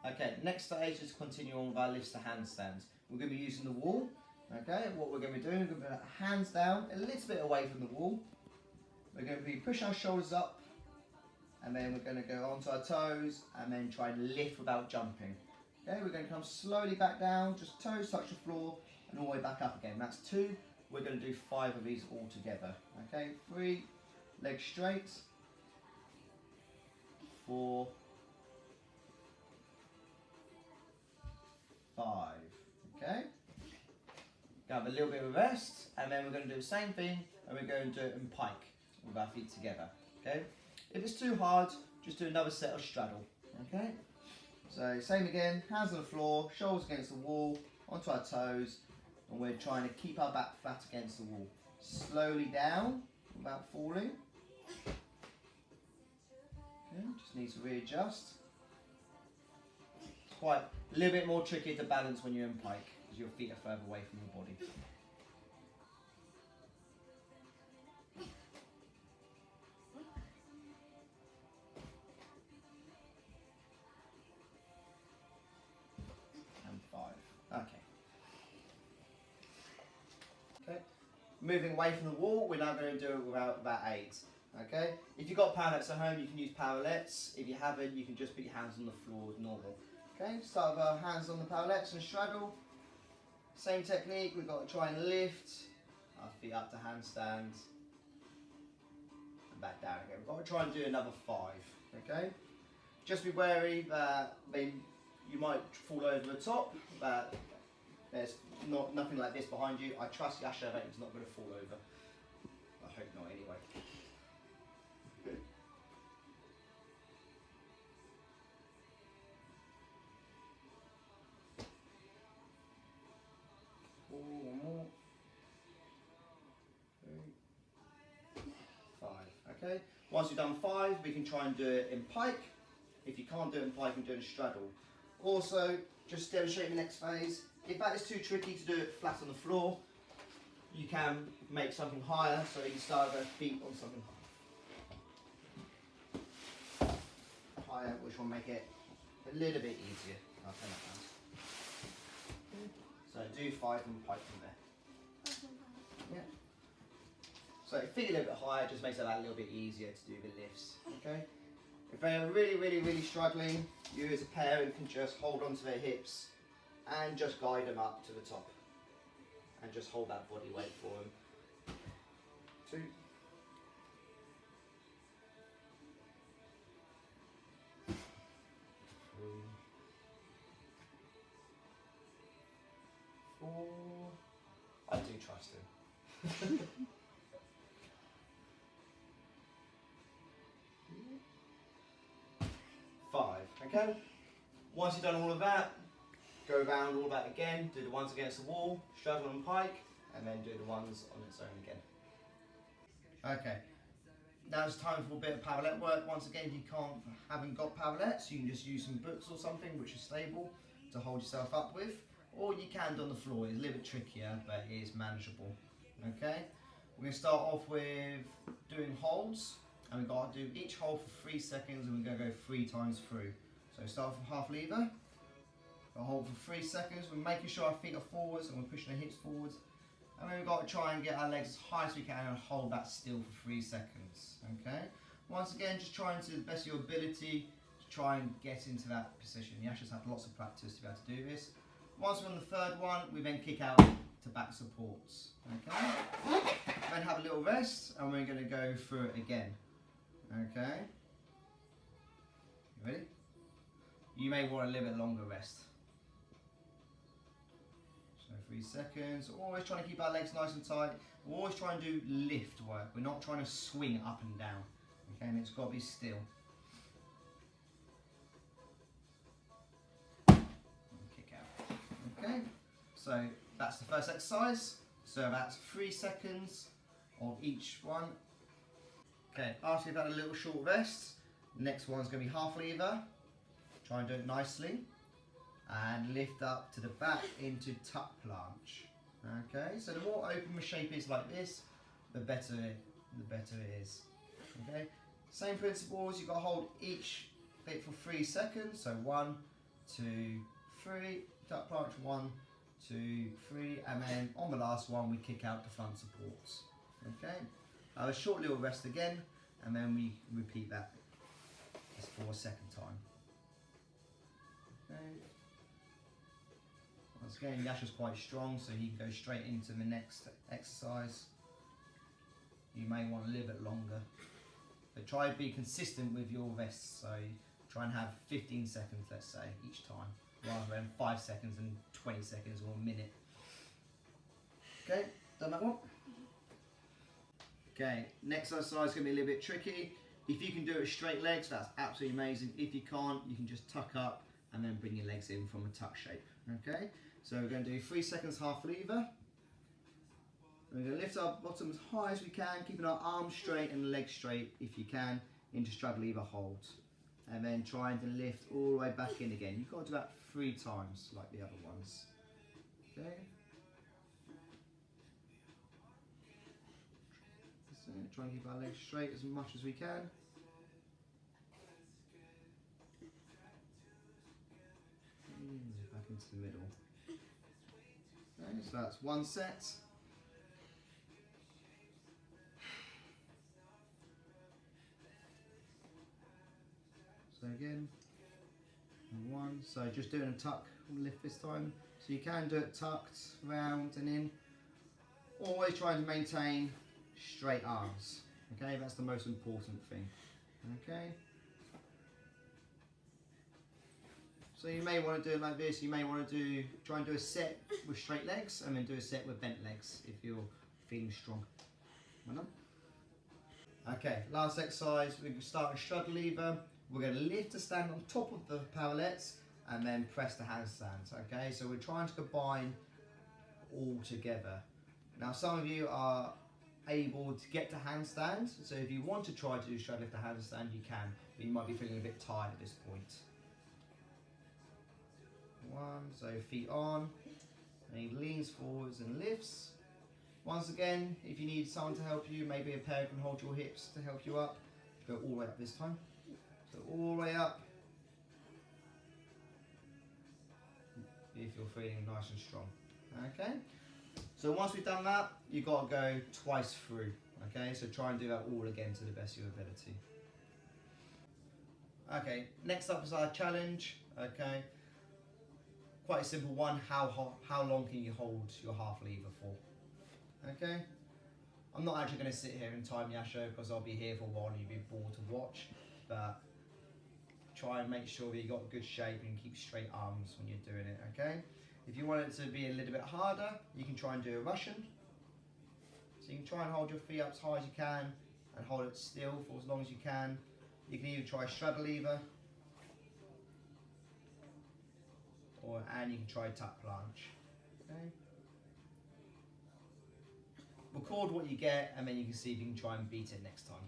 Okay, next stage is continue on with our lifts to handstands. We're going to be using the wall. Okay, what we're going to be doing, we're going to put our hands down a little bit away from the wall. We're going to be pushing our shoulders up, and then we're going to go onto our toes and then try and lift without jumping. Okay, we're going to come slowly back down, just toes touch the floor and all the way back up again. That's 2. We're going to do 5 of these all together. Okay, 3, legs straight, 4, 5. Okay, have a little bit of a rest, and then we're going to do the same thing, and we're going to do it in pike with our feet together. Okay, if it's too hard, just do another set of straddle. Okay, so same again, hands on the floor, shoulders against the wall, onto our toes, and we're trying to keep our back flat against the wall. Slowly down without falling. Okay, just need to readjust. It's quite a little bit more tricky to balance when you're in pike, because your feet are further away from your body. And 5. Okay. Okay. Moving away from the wall, we're now going to do it without about 8. Okay. If you've got powerlets at home, you can use powerlets. If you haven't, you can just put your hands on the floor as normal. Okay. Start with our hands on the powerlets and straddle. Same technique. We've got to try and lift our feet up to handstands and back down again. We've got to try and do another 5. Okay. Just be wary that you might fall over the top, but there's nothing like this behind you. I trust Yasha that he's not going to fall over. I hope not anyway. Good. One more. 3, 5. Okay. Once you've done 5, we can try and do it in pike. If you can't do it in pike, you can do it in straddle. Also, just to demonstrate the next phase, if that is too tricky to do it flat on the floor, you can make something higher, so you can start with feet on something higher, which will make it a little bit easier. I'll turn that down. So do 5 and pike from there. Yeah. So feet a little bit higher just makes it a little bit easier to do the lifts. Okay. If they're really struggling, you as a parent can just hold on to their hips and just guide them up to the top. And just hold that body weight for them. 2. 3. 4. I do trust him. 5. Okay? Once you've done all of that, go around all that again, do the ones against the wall, straddle and pike, and then do the ones on its own again. Okay, now it's time for a bit of powerlet work. Once again, if you haven't got powerlets, you can just use some books or something which is stable to hold yourself up with, or you can do on the floor. It's a little bit trickier, but it is manageable. Okay, we're going to start off with doing holds, and we've got to do each hold for 3 seconds, and we're going to go 3 times through. So start from half lever. We'll hold for 3 seconds. We're making sure our feet are forwards and we're pushing our hips forwards. And then we've got to try and get our legs as high as we can and hold that still for 3 seconds. Okay. Once again, just trying to the best of your ability to try and get into that position. You actually have lots of practice to be able to do this. Once we're on the 3rd one, we then kick out to back supports. Okay. Then have a little rest, and we're going to go through it again. Okay. You ready? You may want a little bit longer rest. So 3 seconds. Always trying to keep our legs nice and tight. We're always trying to do lift work. We're not trying to swing up and down. Okay, and it's got to be still. And kick out. Okay, so that's the first exercise. So that's 3 seconds of each one. Okay, after you've had a little short rest, the next one's going to be half lever. Try and do it nicely. And lift up to the back into tuck planche. Okay, so the more open the shape is like this, the better it is. Okay, same principles. You've got to hold each bit for 3 seconds. So 1, 2, 3, duck planche, 1, 2, 3, and then on the last one we kick out the front supports. Okay, have a short little rest again, and then we repeat that just for a second time. Okay. Once again, Yasha's quite strong, so he can go straight into the next exercise. You may want a little bit longer, but try to be consistent with your rests. So try and have 15 seconds, let's say, each time, rather than 5 seconds and 20 seconds or a minute. Okay, done that one? Okay, next exercise is going to be a little bit tricky. If you can do it with straight legs, that's absolutely amazing. If you can't, you can just tuck up and then bring your legs in from a tuck shape. Okay, so we're going to do 3 seconds half lever. We're going to lift our bottom as high as we can, keeping our arms straight and legs straight if you can, into struggle lever holds. And then trying to lift all the way back in again. You've got to do that 3 times like the other ones. Okay. So try and keep our legs straight as much as we can. Back into the middle. Okay, so that's 1 set. So again, 1. So just doing a tuck lift this time. So you can do it tucked, round and in. Always trying to maintain straight arms. Okay, that's the most important thing. Okay. So you may want to do it like this. You may want to try and do a set with straight legs and then do a set with bent legs if you're feeling strong. Well done. Okay, last exercise. We're starting struggle lever. We're going to lift the stand on top of the parallettes and then press the handstands. Okay, so we're trying to combine all together. Now, some of you are able to get to handstand, so if you want to try to do struggle lift to handstand, you can, but you might be feeling a bit tired at this point. 1, so feet on, and he leans forwards and lifts. Once again, if you need someone to help you, maybe a pair can hold your hips to help you up. Go all the way up this time. So all the way up. If you're feeling nice and strong. Okay. So once we've done that, you've got to go twice through. Okay. So try and do that all again to the best of your ability. Okay. Next up is our challenge. Okay. Quite a simple one. How long can you hold your half lever for? Okay. I'm not actually going to sit here and time Yasha because I'll be here for a while and you'll be bored to watch. But try and make sure that you've got good shape and keep straight arms when you're doing it, okay? If you want it to be a little bit harder, you can try and do a Russian. So you can try and hold your feet up as high as you can and hold it still for as long as you can. You can either try struggle lever and you can try tuck planche, okay? Record what you get and then you can see if you can try and beat it next time.